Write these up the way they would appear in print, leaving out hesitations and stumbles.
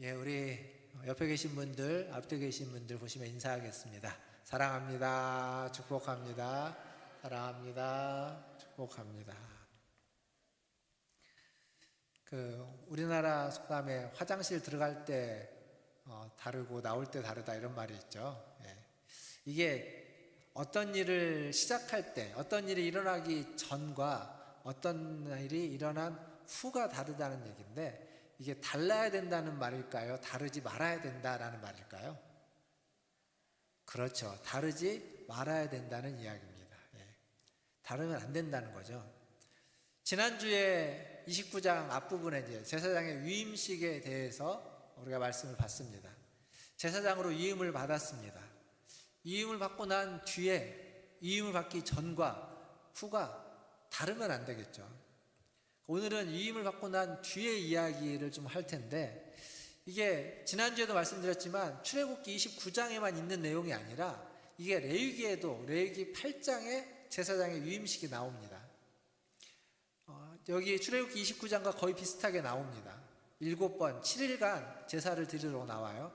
예, 우리 옆에 계신 분들, 앞에 계신 분들 보시면 인사하겠습니다. 사랑합니다. 축복합니다. 사랑합니다. 축복합니다. 우리나라 속담에 화장실 들어갈 때 다르고 나올 때 다르다 이런 말이 있죠. 예. 이게 어떤 일을 시작할 때, 어떤 일이 일어나기 전과 어떤 일이 일어난 후가 다르다는 얘기인데, 이게 달라야 된다는 말일까요? 다르지 말아야 된다라는 말일까요? 그렇죠. 다르지 말아야 된다는 이야기입니다. 예. 다르면 안 된다는 거죠. 지난주에 29장 앞부분에 이제 제사장의 위임식에 대해서 우리가 말씀을 봤습니다. 제사장으로 위임을 받았습니다. 위임을 받고 난 뒤에 위임을 받기 전과 후가 다르면 안 되겠죠. 오늘은 위임을 받고 난 뒤의 이야기를 좀 할 텐데, 이게 지난주에도 말씀드렸지만 출애굽기 29장에만 있는 내용이 아니라 이게 레위기에도 레위기 8장에 제사장의 위임식이 나옵니다. 여기 출애굽기 29장과 거의 비슷하게 나옵니다. 7번 7일간 제사를 드리러 나와요.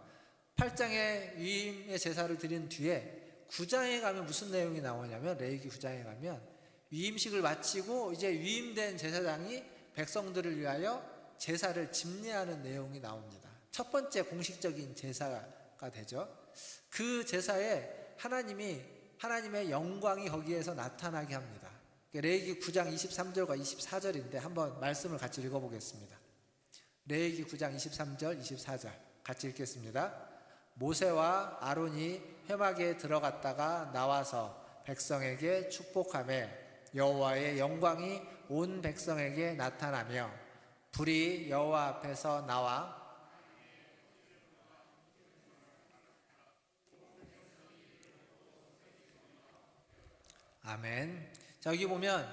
8장에 위임의 제사를 드린 뒤에 9장에 가면 무슨 내용이 나오냐면, 레위기 9장에 가면 위임식을 마치고 이제 위임된 제사장이 백성들을 위하여 제사를 집례하는 내용이 나옵니다. 첫 번째 공식적인 제사가 되죠. 그 제사에 하나님의 영광이 거기에서 나타나게 합니다. 레위기 9장 23절과 24절인데 한번 말씀을 같이 읽어보겠습니다. 레위기 9장 23절 24절 같이 읽겠습니다. 모세와 아론이 회막에 들어갔다가 나와서 백성에게 축복하며 여호와의 영광이 온 백성에게 나타나며 불이 여호와 앞에서 나와 아멘. 자, 여기 보면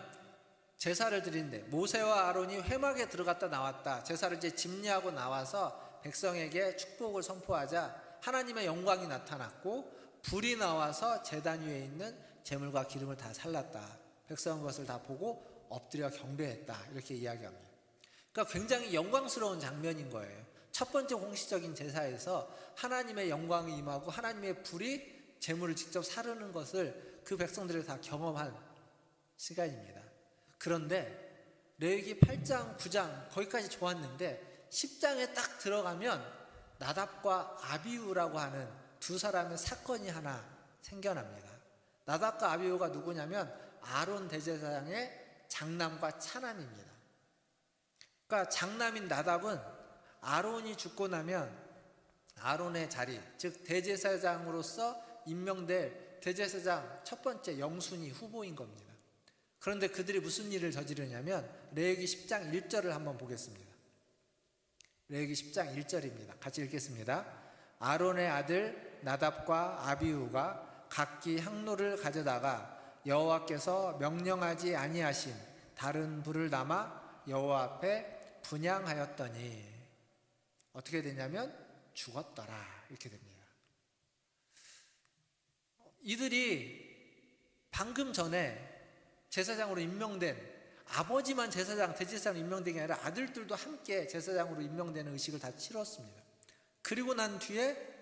제사를 드리는데 모세와 아론이 회막에 들어갔다 나왔다. 제사를 이제 집례하고 나와서 백성에게 축복을 선포하자 하나님의 영광이 나타났고 불이 나와서 제단 위에 있는 제물과 기름을 다 살랐다. 백성은 것을 다 보고 엎드려 경배했다. 이렇게 이야기합니다. 그러니까 굉장히 영광스러운 장면인 거예요. 첫 번째 공식적인 제사에서 하나님의 영광이 임하고 하나님의 불이 제물을 직접 사르는 것을 그 백성들이 다 경험한 시간입니다. 그런데 레위기 8장, 9장 거기까지 좋았는데 10장에 딱 들어가면 나답과 아비후라고 하는 두 사람의 사건이 하나 생겨납니다. 나답과 아비후가 누구냐면 아론 대제사장의 장남과 차남입니다. 그러니까 장남인 나답은 아론이 죽고 나면 아론의 자리, 즉 대제사장으로서 임명될 대제사장 첫 번째 영순위 후보인 겁니다. 그런데 그들이 무슨 일을 저지르냐면 레위기 10장 1절을 한번 보겠습니다. 레위기 10장 1절입니다. 같이 읽겠습니다. 아론의 아들 나답과 아비후가 각기 향로를 가져다가 여호와께서 명령하지 아니하신 다른 불을 담아 여호와 앞에 분향하였더니 어떻게 되냐면 죽었더라 이렇게 됩니다. 이들이 방금 전에 제사장으로 임명된 아버지만 제사장, 대제사장으로 임명된 게 아니라 아들들도 함께 제사장으로 임명되는 의식을 다 치렀습니다. 그리고 난 뒤에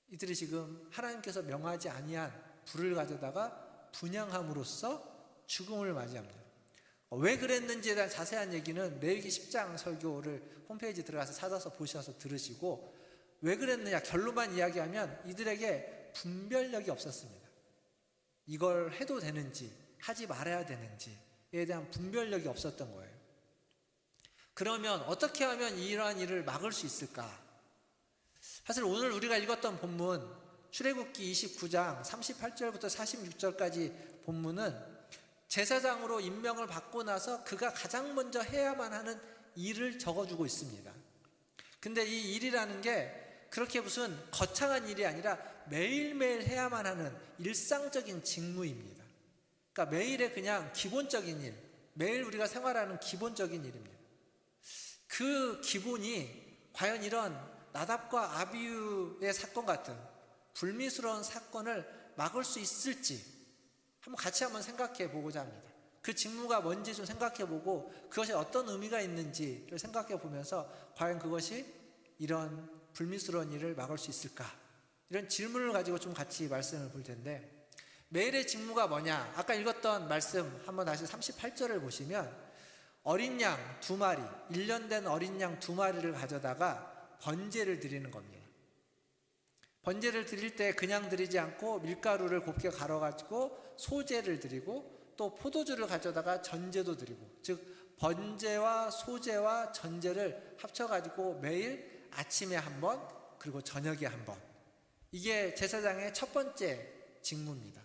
이들이 지금 하나님께서 명하지 아니한 불을 가져다가 분향함으로써 죽음을 맞이합니다. 왜 그랬는지에 대한 자세한 얘기는 레위기 10장 설교를 홈페이지 들어가서 찾아서 보셔서 들으시고, 왜 그랬느냐 결론만 이야기하면 이들에게 분별력이 없었습니다. 이걸 해도 되는지 하지 말아야 되는지에 대한 분별력이 없었던 거예요. 그러면 어떻게 하면 이러한 일을 막을 수 있을까? 사실 오늘 우리가 읽었던 본문 출애굽기 29장 38절부터 46절까지 본문은 제사장으로 임명을 받고 나서 그가 가장 먼저 해야만 하는 일을 적어주고 있습니다. 근데 이 일이라는 게 그렇게 무슨 거창한 일이 아니라 매일매일 해야만 하는 일상적인 직무입니다. 그러니까 매일의 그냥 기본적인 일, 매일 우리가 생활하는 기본적인 일입니다. 그 기본이 과연 이런 나답과 아비후의 사건 같은 불미스러운 사건을 막을 수 있을지 같이 한번 생각해 보고자 합니다. 그 직무가 뭔지 좀 생각해보고 그것이 어떤 의미가 있는지를 생각해보면서 과연 그것이 이런 불미스러운 일을 막을 수 있을까? 이런 질문을 가지고 좀 같이 말씀을 볼 텐데, 매일의 직무가 뭐냐? 아까 읽었던 말씀 한번 다시 38절을 보시면 어린 양 2마리, 1년 된 어린 양 2마리를 가져다가 번제를 드리는 겁니다. 번제를 드릴 때 그냥 드리지 않고 밀가루를 곱게 갈아가지고 소제를 드리고 또 포도주를 가져다가 전제도 드리고, 즉 번제와 소제와 전제를 합쳐가지고 매일 아침에 한 번 그리고 저녁에 한 번, 이게 제사장의 첫 번째 직무입니다.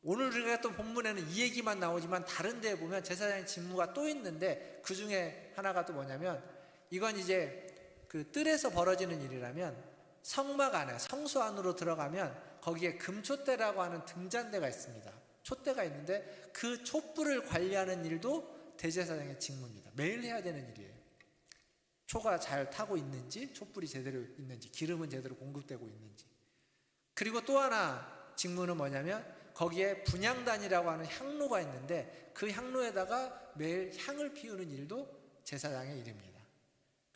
오늘 우리가 또 본문에는 이 얘기만 나오지만 다른 데에 보면 제사장의 직무가 또 있는데, 그 중에 하나가 또 뭐냐면, 이건 이제 그 뜰에서 벌어지는 일이라면 성막 안에, 성소 안으로 들어가면 거기에 금촛대라고 하는 등잔대가 있습니다. 촛대가 있는데 그 촛불을 관리하는 일도 대제사장의 직무입니다. 매일 해야 되는 일이에요. 초가 잘 타고 있는지, 촛불이 제대로 있는지, 기름은 제대로 공급되고 있는지. 그리고 또 하나 직무는 뭐냐면, 거기에 분향단이라고 하는 향로가 있는데 그 향로에다가 매일 향을 피우는 일도 제사장의 일입니다.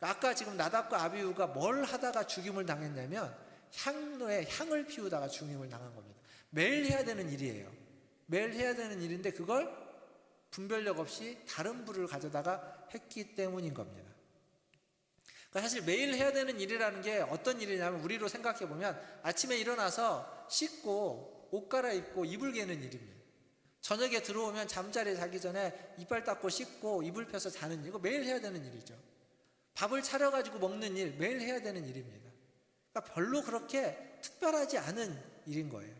아까 지금 나답과 아비후가 뭘 하다가 죽임을 당했냐면 향로에 향을 피우다가 죽임을 당한 겁니다. 매일 해야 되는 일이에요. 매일 해야 되는 일인데 그걸 분별력 없이 다른 불을 가져다가 했기 때문인 겁니다. 그러니까 사실 매일 해야 되는 일이라는 게 어떤 일이냐면, 우리로 생각해 보면 아침에 일어나서 씻고 옷 갈아입고 이불 개는 일입니다. 저녁에 들어오면 잠자리에 자기 전에 이빨 닦고 씻고 이불 펴서 자는 일, 이거 매일 해야 되는 일이죠. 밥을 차려가지고 먹는 일, 매일 해야 되는 일입니다. 그러니까 별로 그렇게 특별하지 않은 일인 거예요.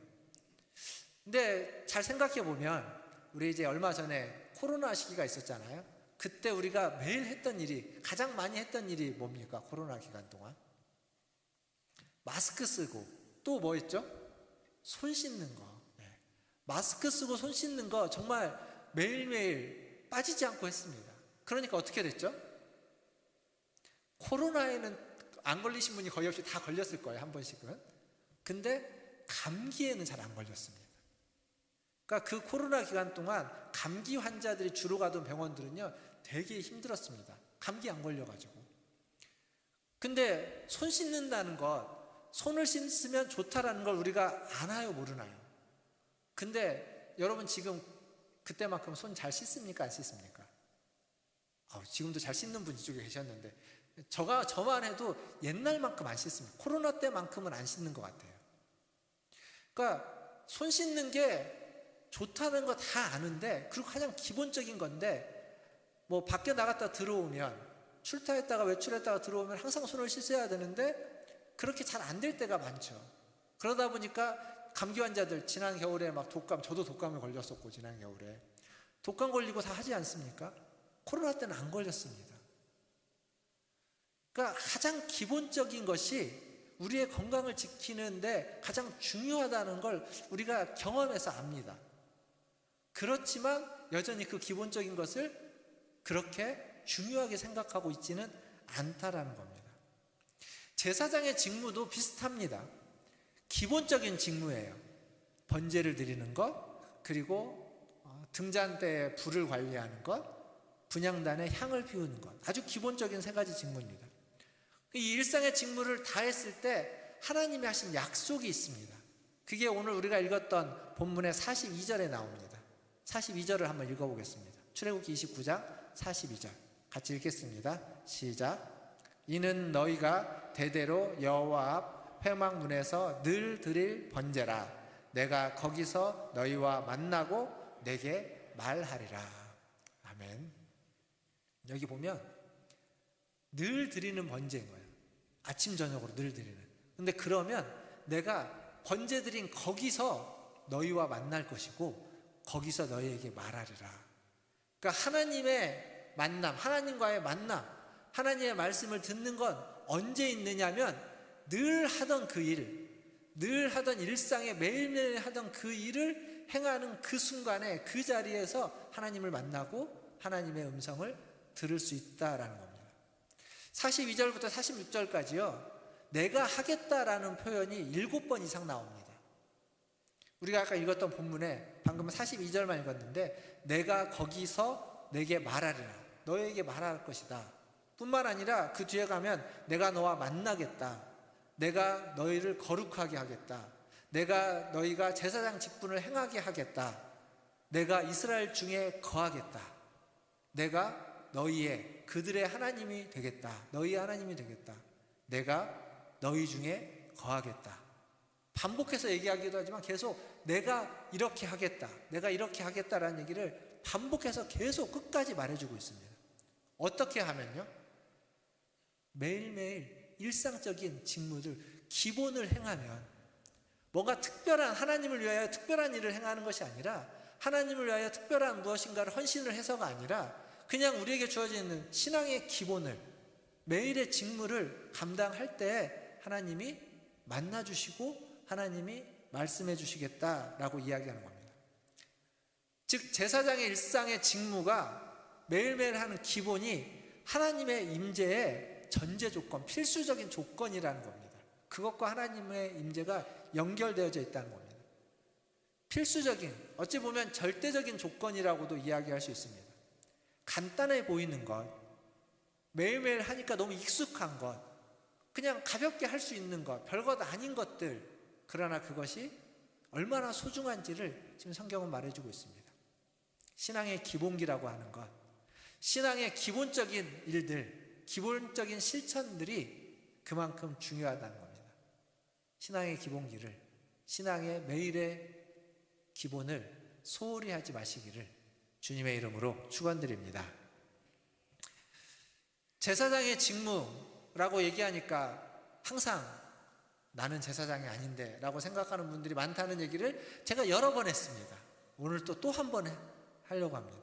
근데 잘 생각해 보면, 우리 이제 얼마 전에 코로나 시기가 있었잖아요. 그때 우리가 매일 했던 일이, 가장 많이 했던 일이 뭡니까? 코로나 기간 동안 마스크 쓰고, 또 뭐 했죠? 손 씻는 거. 마스크 쓰고 손 씻는 거 정말 매일매일 빠지지 않고 했습니다. 그러니까 어떻게 됐죠? 코로나에는 안 걸리신 분이 거의 없이 다 걸렸을 거예요, 한 번씩은. 근데 감기에는 잘 안 걸렸습니다. 그러니까 그 코로나 기간 동안 감기 환자들이 주로 가던 병원들은요 되게 힘들었습니다. 감기 안 걸려가지고. 근데 손 씻는다는 것, 손을 씻으면 좋다라는 걸 우리가 아나요, 모르나요? 근데 여러분 지금 그때만큼 손 잘 씻습니까, 안 씻습니까? 지금도 잘 씻는 분 이쪽에 계셨는데, 저만 해도 옛날만큼 안 씻습니다. 코로나 때만큼은 안 씻는 것 같아요. 그러니까 손 씻는 게 좋다는 거 다 아는데, 그리고 가장 기본적인 건데, 뭐 밖에 나갔다 들어오면, 출타했다가 외출했다가 들어오면 항상 손을 씻어야 되는데 그렇게 잘 안 될 때가 많죠. 그러다 보니까 감기 환자들, 지난 겨울에 막 독감, 저도 독감에 걸렸었고, 지난 겨울에 독감 걸리고 다 하지 않습니까? 코로나 때는 안 걸렸습니다. 그러니까 가장 기본적인 것이 우리의 건강을 지키는데 가장 중요하다는 걸 우리가 경험해서 압니다. 그렇지만 여전히 그 기본적인 것을 그렇게 중요하게 생각하고 있지는 않다라는 겁니다. 제사장의 직무도 비슷합니다. 기본적인 직무예요. 번제를 드리는 것, 그리고 등잔대에 불을 관리하는 것, 분향단에 향을 피우는 것, 아주 기본적인 3가지 직무입니다. 이 일상의 직무를 다 했을 때 하나님이 하신 약속이 있습니다. 그게 오늘 우리가 읽었던 본문의 42절에 나옵니다. 42절을 한번 읽어보겠습니다. 출애굽기 29장 42절 같이 읽겠습니다. 시작. 이는 너희가 대대로 여호와 앞 회막문에서 늘 드릴 번제라. 내가 거기서 너희와 만나고 내게 말하리라. 아멘. 여기 보면 늘 드리는 번제인 거예요. 아침 저녁으로 늘 드리는. 근데 그러면 내가 번제 드린 거기서 너희와 만날 것이고 거기서 너희에게 말하리라. 그러니까 하나님의 만남, 하나님과의 만남, 하나님의 말씀을 듣는 건 언제 있느냐면 늘 하던 그 일, 늘 하던 일상에 매일매일 하던 그 일을 행하는 그 순간에 그 자리에서 하나님을 만나고 하나님의 음성을 들을 수 있다라는 겁니다. 42절부터 46절까지요. 내가 하겠다라는 표현이 7번 이상 나옵니다. 우리가 아까 읽었던 본문에 방금 42절만 읽었는데 내가 거기서 내게 말하리라. 너에게 말할 것이다. 뿐만 아니라 그 뒤에 가면 내가 너와 만나겠다. 내가 너희를 거룩하게 하겠다. 내가 너희가 제사장 직분을 행하게 하겠다. 내가 이스라엘 중에 거하겠다. 내가 너희의 그들의 하나님이 되겠다. 너희의 하나님이 되겠다. 내가 너희 중에 거하겠다. 반복해서 얘기하기도 하지만 계속 내가 이렇게 하겠다. 내가 이렇게 하겠다라는 얘기를 반복해서 계속 끝까지 말해주고 있습니다. 어떻게 하면요? 매일매일 일상적인 직무들, 기본을 행하면 뭔가 특별한, 하나님을 위하여 특별한 일을 행하는 것이 아니라 하나님을 위하여 특별한 무엇인가를 헌신을 해서가 아니라 그냥 우리에게 주어져 있는 신앙의 기본을, 매일의 직무를 감당할 때 하나님이 만나주시고 하나님이 말씀해 주시겠다라고 이야기하는 겁니다. 즉 제사장의 일상의 직무가 매일매일 하는 기본이 하나님의 임재의 전제 조건, 필수적인 조건이라는 겁니다. 그것과 하나님의 임재가 연결되어져 있다는 겁니다. 필수적인, 어찌 보면 절대적인 조건이라고도 이야기할 수 있습니다. 간단해 보이는 것, 매일매일 하니까 너무 익숙한 것, 그냥 가볍게 할 수 있는 것, 별것 아닌 것들, 그러나 그것이 얼마나 소중한지를 지금 성경은 말해주고 있습니다. 신앙의 기본기라고 하는 것, 신앙의 기본적인 일들, 기본적인 실천들이 그만큼 중요하다는 겁니다. 신앙의 기본기를, 신앙의 매일의 기본을 소홀히 하지 마시기를 주님의 이름으로 축원드립니다. 제사장의 직무라고 얘기하니까 항상 나는 제사장이 아닌데 라고 생각하는 분들이 많다는 얘기를 제가 여러 번 했습니다. 오늘 또 한 번 하려고 합니다.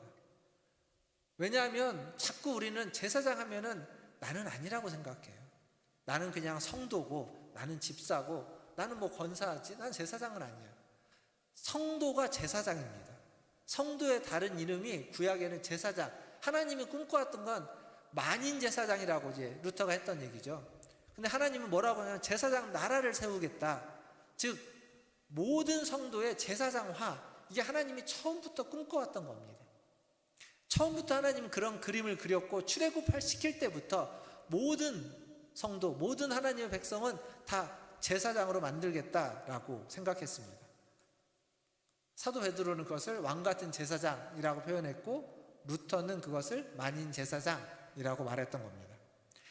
왜냐하면 자꾸 우리는 제사장 하면은 나는 아니라고 생각해요. 나는 그냥 성도고, 나는 집사고, 나는 뭐 권사하지, 난 제사장은 아니야. 성도가 제사장입니다. 성도의 다른 이름이 구약에는 제사장, 하나님이 꿈꿔왔던 건 만인 제사장이라고 이제 루터가 했던 얘기죠. 근데 하나님은 뭐라고 하냐면 제사장 나라를 세우겠다. 즉 모든 성도의 제사장화, 이게 하나님이 처음부터 꿈꿔왔던 겁니다. 처음부터 하나님은 그런 그림을 그렸고 출애굽 시킬 때부터 모든 성도, 모든 하나님의 백성은 다 제사장으로 만들겠다라고 생각했습니다. 사도 베드로는 그것을 왕같은 제사장이라고 표현했고 루터는 그것을 만인 제사장이라고 말했던 겁니다.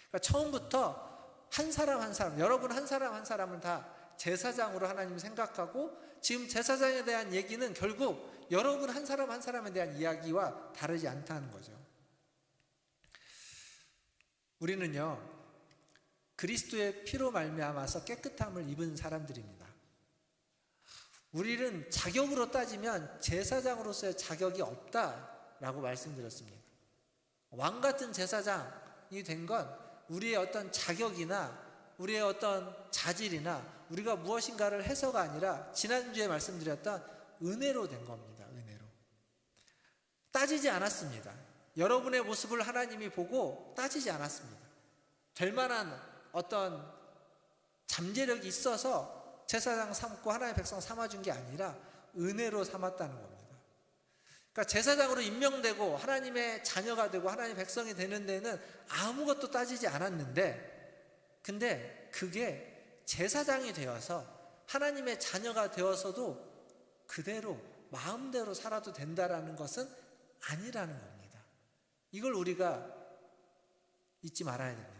그러니까 처음부터 한 사람 한 사람, 여러분 한 사람 한 사람은 다 제사장으로 하나님을 생각하고 지금 제사장에 대한 얘기는 결국 여러분 한 사람 한 사람에 대한 이야기와 다르지 않다는 거죠. 우리는요 그리스도의 피로 말미암아서 깨끗함을 입은 사람들입니다. 우리는 자격으로 따지면 제사장으로서의 자격이 없다라고 말씀드렸습니다. 왕같은 제사장이 된 건 우리의 어떤 자격이나 우리의 어떤 자질이나 우리가 무엇인가를 해서가 아니라 지난주에 말씀드렸던 은혜로 된 겁니다. 은혜로. 따지지 않았습니다. 여러분의 모습을 하나님이 보고 따지지 않았습니다. 될 만한 어떤 잠재력이 있어서 제사장 삼고 하나님의 백성 삼아준 게 아니라 은혜로 삼았다는 겁니다. 그러니까 제사장으로 임명되고 하나님의 자녀가 되고 하나님의 백성이 되는 데는 아무것도 따지지 않았는데, 근데 그게 제사장이 되어서 하나님의 자녀가 되어서도 그대로 마음대로 살아도 된다라는 것은 아니라는 겁니다. 이걸 우리가 잊지 말아야 됩니다.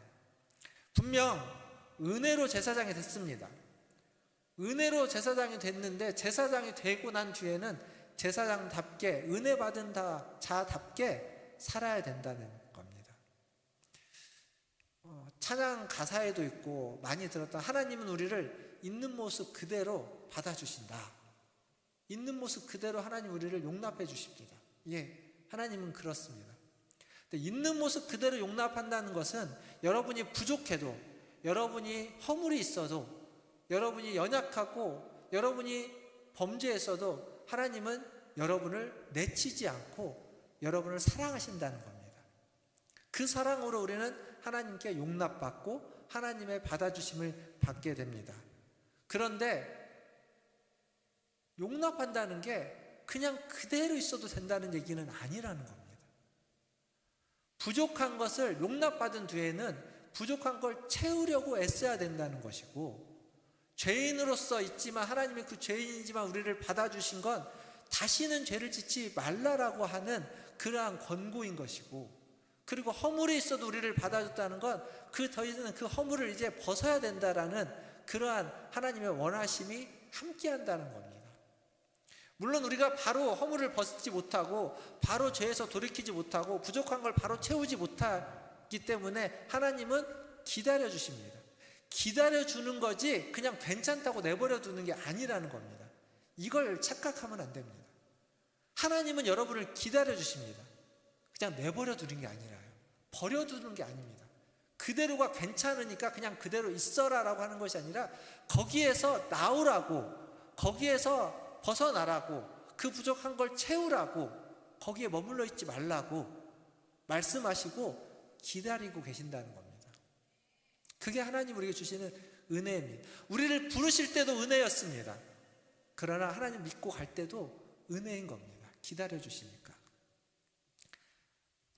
분명 은혜로 제사장이 됐습니다. 은혜로 제사장이 됐는데 제사장이 되고 난 뒤에는 제사장답게 은혜 받은 자답게 살아야 된다는 겁니다. 찬양 가사에도 있고 많이 들었던 하나님은 우리를 있는 모습 그대로 받아주신다. 있는 모습 그대로 하나님 우리를 용납해 주십니다. 예, 하나님은 그렇습니다. 근데 있는 모습 그대로 용납한다는 것은 여러분이 부족해도, 여러분이 허물이 있어도, 여러분이 연약하고 여러분이 범죄했어도 하나님은 여러분을 내치지 않고 여러분을 사랑하신다는 겁니다. 그 사랑으로 우리는 하나님께 용납받고 하나님의 받아주심을 받게 됩니다. 그런데 용납한다는 게 그냥 그대로 있어도 된다는 얘기는 아니라는 겁니다. 부족한 것을 용납받은 뒤에는 부족한 걸 채우려고 애써야 된다는 것이고, 죄인으로서 있지만 하나님이 그 죄인이지만 우리를 받아주신 건 다시는 죄를 짓지 말라라고 하는 그러한 권고인 것이고, 그리고 허물이 있어도 우리를 받아줬다는 건 그 더 이상 그 허물을 이제 벗어야 된다라는 그러한 하나님의 원하심이 함께한다는 겁니다. 물론 우리가 바로 허물을 벗지 못하고 바로 죄에서 돌이키지 못하고 부족한 걸 바로 채우지 못하기 때문에 하나님은 기다려 주십니다. 기다려 주는 거지 그냥 괜찮다고 내버려 두는 게 아니라는 겁니다. 이걸 착각하면 안 됩니다. 하나님은 여러분을 기다려 주십니다. 그냥 내버려 두는 게 아니라요. 버려두는 게 아닙니다. 그대로가 괜찮으니까 그냥 그대로 있어라라고 하는 것이 아니라 거기에서 나오라고, 거기에서 벗어나라고, 그 부족한 걸 채우라고, 거기에 머물러 있지 말라고 말씀하시고 기다리고 계신다는 겁니다. 그게 하나님 우리에게 주시는 은혜입니다. 우리를 부르실 때도 은혜였습니다. 그러나 하나님 믿고 갈 때도 은혜인 겁니다. 기다려 주시니까.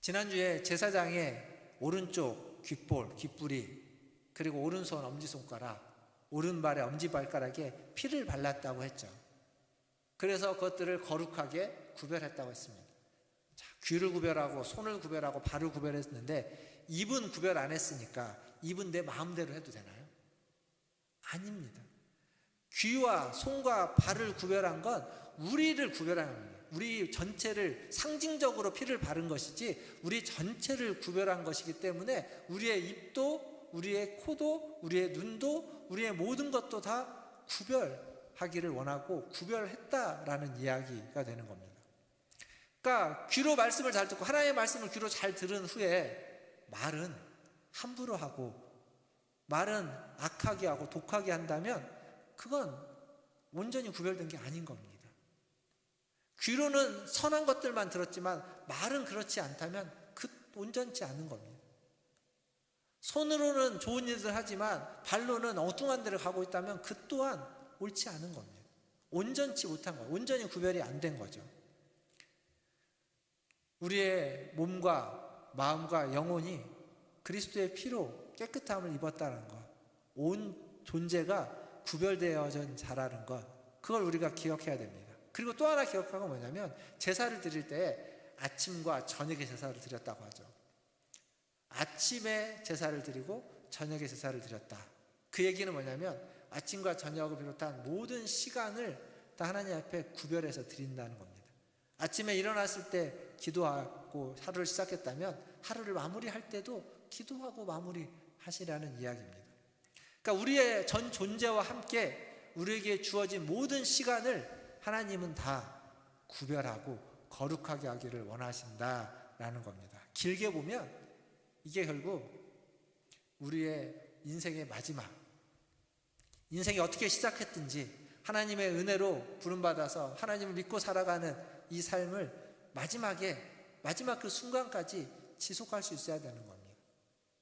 지난주에 제사장의 오른쪽 귓볼, 귓불이, 그리고 오른손 엄지손가락, 오른발의 엄지발가락에 피를 발랐다고 했죠. 그래서 그것들을 거룩하게 구별했다고 했습니다. 자, 귀를 구별하고 손을 구별하고 발을 구별했는데 입은 구별 안 했으니까 입은 내 마음대로 해도 되나요? 아닙니다. 귀와 손과 발을 구별한 건 우리를 구별하는 겁니다. 우리 전체를 상징적으로 피를 바른 것이지 우리 전체를 구별한 것이기 때문에 우리의 입도, 우리의 코도, 우리의 눈도, 우리의 모든 것도 다 구별하기를 원하고 구별했다라는 이야기가 되는 겁니다. 그러니까 귀로 말씀을 잘 듣고 하나님의 말씀을 귀로 잘 들은 후에 말은 함부로 하고 말은 악하게 하고 독하게 한다면 그건 온전히 구별된 게 아닌 겁니다. 귀로는 선한 것들만 들었지만 말은 그렇지 않다면 그 온전치 않은 겁니다. 손으로는 좋은 일을 하지만 발로는 엉뚱한 데를 가고 있다면 그 또한 옳지 않은 겁니다. 온전치 못한 거예요. 온전히 구별이 안 된 거죠. 우리의 몸과 마음과 영혼이 그리스도의 피로 깨끗함을 입었다는 것, 온 존재가 구별되어진 자라는 것, 그걸 우리가 기억해야 됩니다. 그리고 또 하나 기억하고 뭐냐면 제사를 드릴 때 아침과 저녁에 제사를 드렸다고 하죠. 아침에 제사를 드리고 저녁에 제사를 드렸다. 그 얘기는 뭐냐면 아침과 저녁을 비롯한 모든 시간을 다 하나님 앞에 구별해서 드린다는 겁니다. 아침에 일어났을 때 기도하고 하루를 시작했다면 하루를 마무리할 때도 기도하고 마무리하시라는 이야기입니다. 그러니까 우리의 전 존재와 함께 우리에게 주어진 모든 시간을 하나님은 다 구별하고 거룩하게 하기를 원하신다라는 겁니다. 길게 보면 이게 결국 우리의 인생의 마지막, 인생이 어떻게 시작했든지 하나님의 은혜로 부름받아서 하나님을 믿고 살아가는 이 삶을 마지막 그 순간까지 지속할 수 있어야 되는 겁니다.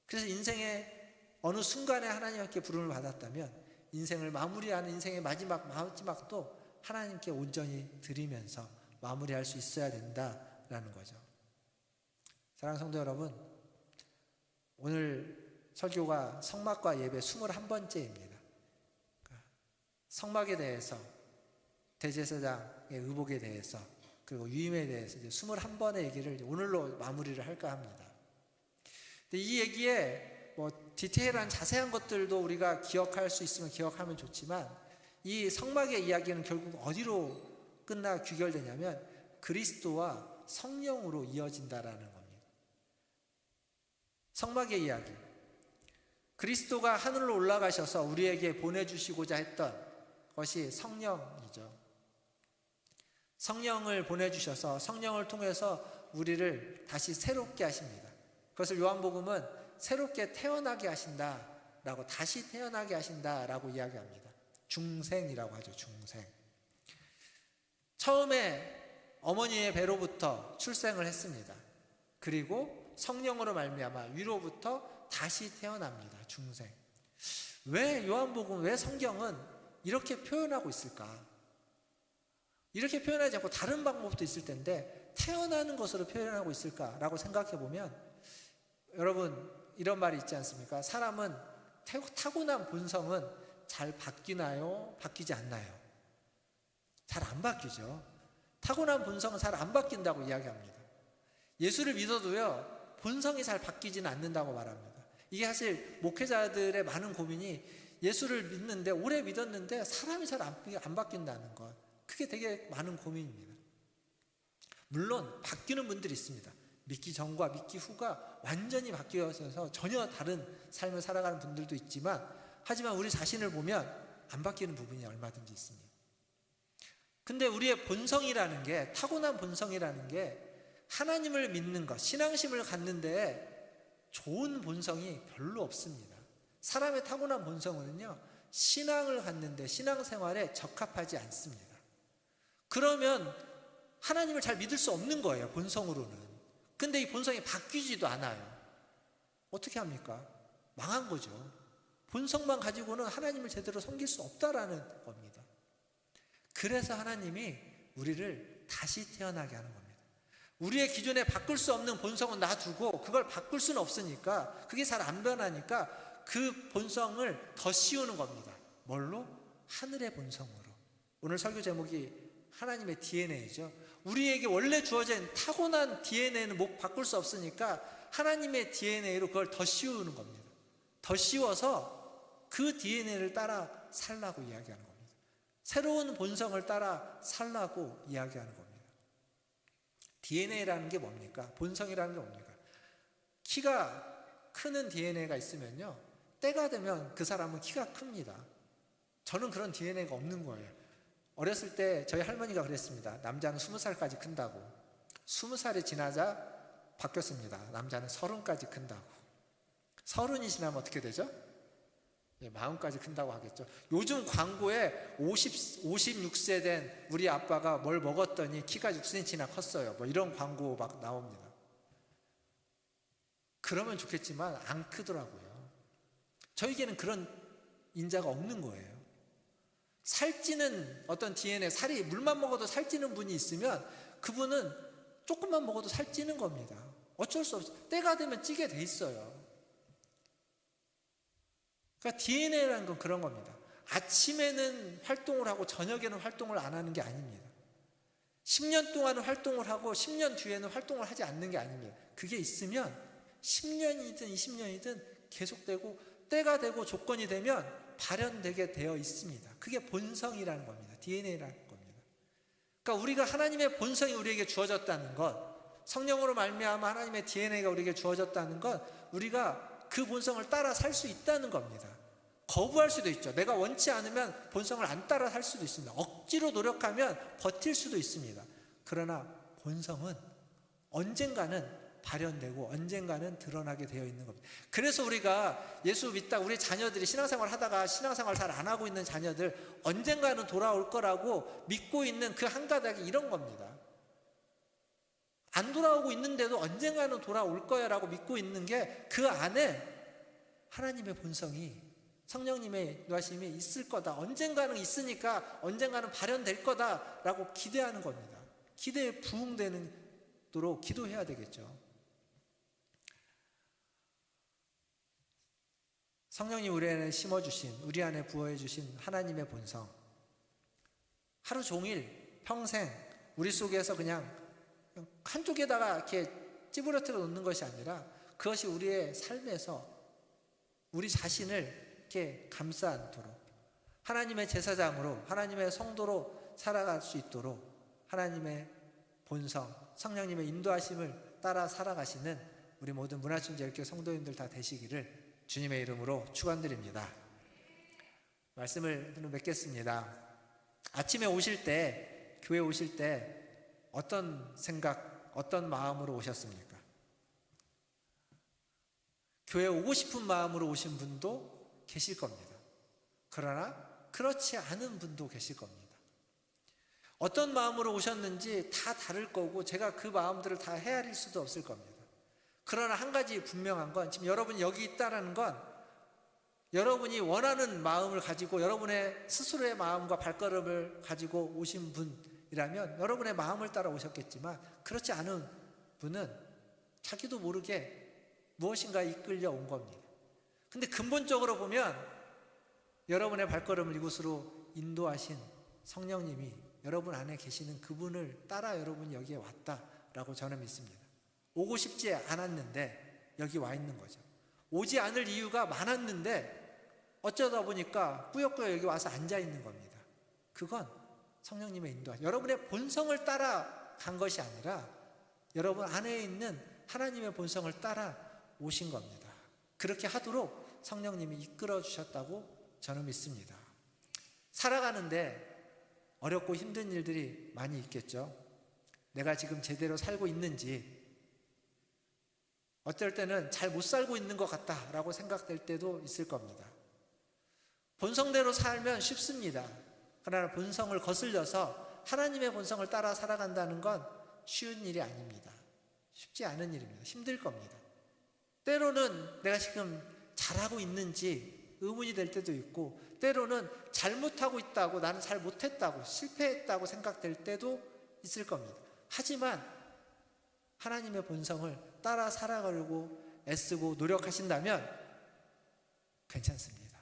그래서 인생의 어느 순간에 하나님께 부름을 받았다면 인생을 마무리하는 인생의 마지막도 하나님께 온전히 드리면서 마무리할 수 있어야 된다라는 거죠. 사랑하는 성도 여러분, 오늘 설교가 성막과 예배 21번째입니다. 성막에 대해서, 대제사장의 의복에 대해서, 그리고 유임에 대해서 이제 21번의 얘기를 오늘로 마무리를 할까 합니다. 근데 이 얘기에 디테일한 자세한 것들도 우리가 기억할 수 있으면 기억하면 좋지만 이 성막의 이야기는 결국 어디로 끝나 귀결되냐면 그리스도와 성령으로 이어진다라는 겁니다. 성막의 이야기, 그리스도가 하늘로 올라가셔서 우리에게 보내주시고자 했던 것이 성령이죠. 성령을 보내주셔서 성령을 통해서 우리를 다시 새롭게 하십니다. 그것을 요한복음은 새롭게 태어나게 하신다라고, 다시 태어나게 하신다라고 이야기합니다. 중생이라고 하죠. 중생. 처음에 어머니의 배로부터 출생을 했습니다. 그리고 성령으로 말미암아 위로부터 다시 태어납니다. 중생. 왜 요한복음, 왜 성경은 이렇게 표현하고 있을까? 이렇게 표현하지 않고 다른 방법도 있을 텐데 태어나는 것으로 표현하고 있을까라고 생각해 보면, 여러분 이런 말이 있지 않습니까? 사람은 타고난 본성은 잘 바뀌나요? 바뀌지 않나요? 잘 안 바뀌죠. 타고난 본성은 잘 안 바뀐다고 이야기합니다. 예수를 믿어도요, 본성이 잘 바뀌지는 않는다고 말합니다. 이게 사실 목회자들의 많은 고민이, 예수를 믿는데 오래 믿었는데 사람이 잘 안 바뀐다는 것, 그게 되게 많은 고민입니다. 물론 바뀌는 분들이 있습니다. 믿기 전과 믿기 후가 완전히 바뀌어서 전혀 다른 삶을 살아가는 분들도 있지만, 하지만 우리 자신을 보면 안 바뀌는 부분이 얼마든지 있습니다. 근데 우리의 본성이라는 게, 타고난 본성이라는 게 하나님을 믿는 것, 신앙심을 갖는데 좋은 본성이 별로 없습니다. 사람의 타고난 본성은요, 신앙을 갖는데, 신앙생활에 적합하지 않습니다. 그러면 하나님을 잘 믿을 수 없는 거예요, 본성으로는. 근데 이 본성이 바뀌지도 않아요. 어떻게 합니까? 망한 거죠. 본성만 가지고는 하나님을 제대로 섬길 수 없다라는 겁니다. 그래서 하나님이 우리를 다시 태어나게 하는 겁니다. 우리의 기존에 바꿀 수 없는 본성은 놔두고, 그걸 바꿀 수는 없으니까, 그게 잘 안 변하니까 그 본성을 더 씌우는 겁니다. 뭘로? 하늘의 본성으로. 오늘 설교 제목이 하나님의 DNA죠. 우리에게 원래 주어진 타고난 DNA는 못 바꿀 수 없으니까 하나님의 DNA로 그걸 더 씌우는 겁니다. 더 씌워서 그 DNA를 따라 살라고 이야기하는 겁니다. 새로운 본성을 따라 살라고 이야기하는 겁니다. DNA라는 게 뭡니까? 본성이라는 게 뭡니까? 키가 크는 DNA가 있으면요, 때가 되면 그 사람은 키가 큽니다. 저는 그런 DNA가 없는 거예요. 어렸을 때 저희 할머니가 그랬습니다. 남자는 20살까지 큰다고. 20살이 지나자 바뀌었습니다. 남자는 30까지 큰다고. 30이 지나면 어떻게 되죠? 40까지 큰다고 하겠죠. 요즘 광고에 56세 된 우리 아빠가 뭘 먹었더니 키가 6cm나 컸어요. 뭐 이런 광고 막 나옵니다. 그러면 좋겠지만 안 크더라고요. 저에게는 그런 인자가 없는 거예요. 살찌는 어떤 DNA, 살이 물만 먹어도 살찌는 분이 있으면 그분은 조금만 먹어도 살찌는 겁니다. 어쩔 수 없어요. 때가 되면 찌게 돼 있어요. 그러니까 DNA라는 건 그런 겁니다. 아침에는 활동을 하고 저녁에는 활동을 안 하는 게 아닙니다. 10년 동안은 활동을 하고 10년 뒤에는 활동을 하지 않는 게 아닙니다. 그게 있으면 10년이든 20년이든 계속되고, 때가 되고 조건이 되면 발현되게 되어 있습니다. 그게 본성이라는 겁니다. DNA라는 겁니다. 그러니까 우리가 하나님의 본성이 우리에게 주어졌다는 것, 성령으로 말미암아 하나님의 DNA가 우리에게 주어졌다는 것, 우리가 그 본성을 따라 살 수 있다는 겁니다. 거부할 수도 있죠. 내가 원치 않으면 본성을 안 따라 살 수도 있습니다. 억지로 노력하면 버틸 수도 있습니다. 그러나 본성은 언젠가는 발현되고 언젠가는 드러나게 되어 있는 겁니다. 그래서 우리가 예수 믿다 우리 자녀들이 신앙생활 하다가 신앙생활 잘 안 하고 있는 자녀들, 언젠가는 돌아올 거라고 믿고 있는 그 한 가닥이 이런 겁니다. 안 돌아오고 있는데도 언젠가는 돌아올 거야 라고 믿고 있는 게, 그 안에 하나님의 본성이, 성령님의 인도하심이 있을 거다, 언젠가는 있으니까 언젠가는 발현될 거다 라고 기대하는 겁니다. 기대에 부응되도록 기도해야 되겠죠. 성령님 우리 안에 심어주신, 우리 안에 부어주신 하나님의 본성, 하루 종일 평생 우리 속에서 그냥 한쪽에다가 이렇게 찌부러뜨려 놓는 것이 아니라, 그것이 우리의 삶에서 우리 자신을 이렇게 감싸 안도록, 하나님의 제사장으로, 하나님의 성도로 살아갈 수 있도록 하나님의 본성, 성령님의 인도하심을 따라 살아가시는 우리 모든 문화춘제일교 성도님들 다 되시기를 주님의 이름으로 축원드립니다. 말씀을 맺겠습니다. 아침에 오실 때, 교회 오실 때 어떤 생각, 어떤 마음으로 오셨습니까? 교회 오고 싶은 마음으로 오신 분도 계실 겁니다. 그러나 그렇지 않은 분도 계실 겁니다. 어떤 마음으로 오셨는지 다 다를 거고, 제가 그 마음들을 다 헤아릴 수도 없을 겁니다. 그러나 한 가지 분명한 건, 지금 여러분이 여기 있다는 건 여러분이 원하는 마음을 가지고, 여러분의 스스로의 마음과 발걸음을 가지고 오신 분이라면 여러분의 마음을 따라 오셨겠지만, 그렇지 않은 분은 자기도 모르게 무엇인가 이끌려 온 겁니다. 근데 근본적으로 보면 여러분의 발걸음을 이곳으로 인도하신 성령님이 여러분 안에 계시는 그분을 따라 여러분이 여기에 왔다라고 저는 믿습니다. 오고 싶지 않았는데 여기 와 있는 거죠. 오지 않을 이유가 많았는데 어쩌다 보니까 꾸역꾸역 여기 와서 앉아 있는 겁니다. 그건 성령님의 인도하심, 여러분의 본성을 따라 간 것이 아니라 여러분 안에 있는 하나님의 본성을 따라 오신 겁니다. 그렇게 하도록 성령님이 이끌어 주셨다고 저는 믿습니다. 살아가는데 어렵고 힘든 일들이 많이 있겠죠. 내가 지금 제대로 살고 있는지, 어떨 때는 잘 못 살고 있는 것 같다라고 생각될 때도 있을 겁니다. 본성대로 살면 쉽습니다. 그러나 본성을 거슬려서 하나님의 본성을 따라 살아간다는 건 쉬운 일이 아닙니다. 쉽지 않은 일입니다. 힘들 겁니다. 때로는 내가 지금 잘하고 있는지 의문이 될 때도 있고, 때로는 잘못하고 있다고, 나는 잘 못했다고, 실패했다고 생각될 때도 있을 겁니다. 하지만 하나님의 본성을 따라 살아가려고 애쓰고 노력하신다면 괜찮습니다.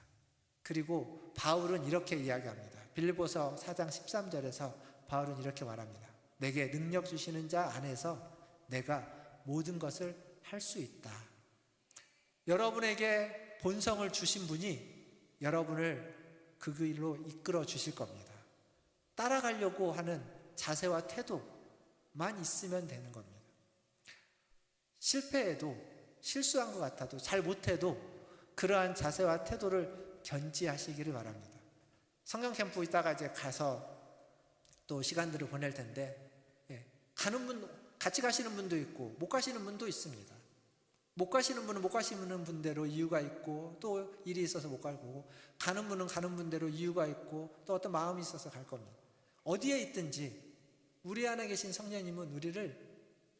그리고 바울은 이렇게 이야기합니다. 빌립보서 4장 13절에서 바울은 이렇게 말합니다. 내게 능력 주시는 자 안에서 내가 모든 것을 할 수 있다. 여러분에게 본성을 주신 분이 여러분을 그 길로 이끌어 주실 겁니다. 따라가려고 하는 자세와 태도만 있으면 되는 겁니다. 실패해도, 실수한 것 같아도, 잘 못해도 그러한 자세와 태도를 견지하시기를 바랍니다. 성경 캠프 있다가 이제 가서 또 시간들을 보낼 텐데, 가는 분, 같이 가시는 분도 있고 못 가시는 분도 있습니다. 못 가시는 분은 못 가시는 분대로 이유가 있고, 또 일이 있어서 못 갈 거고, 가는 분은 가는 분대로 이유가 있고, 또 어떤 마음이 있어서 갈 겁니다. 어디에 있든지 우리 안에 계신 성령님은 우리를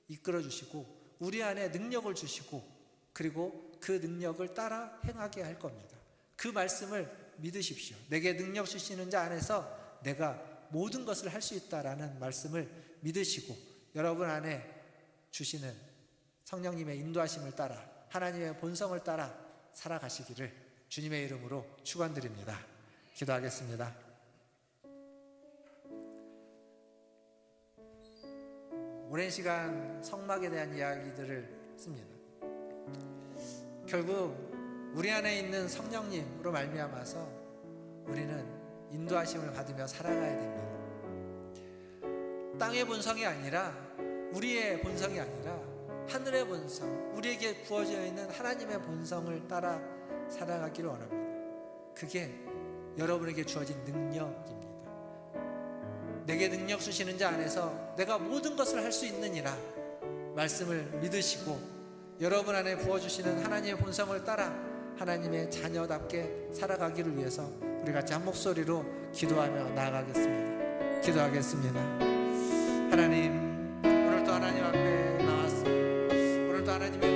이끌어 주시고 우리 안에 능력을 주시고, 그리고 그 능력을 따라 행하게 할 겁니다. 그 말씀을 믿으십시오. 내게 능력 주시는 자 안에서 내가 모든 것을 할 수 있다라는 말씀을 믿으시고, 여러분 안에 주시는 성령님의 인도하심을 따라, 하나님의 본성을 따라 살아가시기를 주님의 이름으로 축원드립니다. 기도하겠습니다. 오랜 시간 성막에 대한 이야기들을 씁니다. 결국 우리 안에 있는 성령님으로 말미암아서 우리는 인도하심을 받으며 살아가야 됩니다. 땅의 본성이 아니라, 우리의 본성이 아니라 하늘의 본성, 우리에게 부어져 있는 하나님의 본성을 따라 살아가기를 원합니다. 그게 여러분에게 주어진 능력입니다. 내게 능력 주시는 자 안에서 내가 모든 것을 할 수 있느니라 말씀을 믿으시고, 여러분 안에 부어주시는 하나님의 본성을 따라 하나님의 자녀답게 살아가기를 위해서 우리 같이 한 목소리로 기도하며 나아가겠습니다. 기도하겠습니다. 하나님, 오늘도 하나님 앞에 나왔습니다. 오늘도 하나님의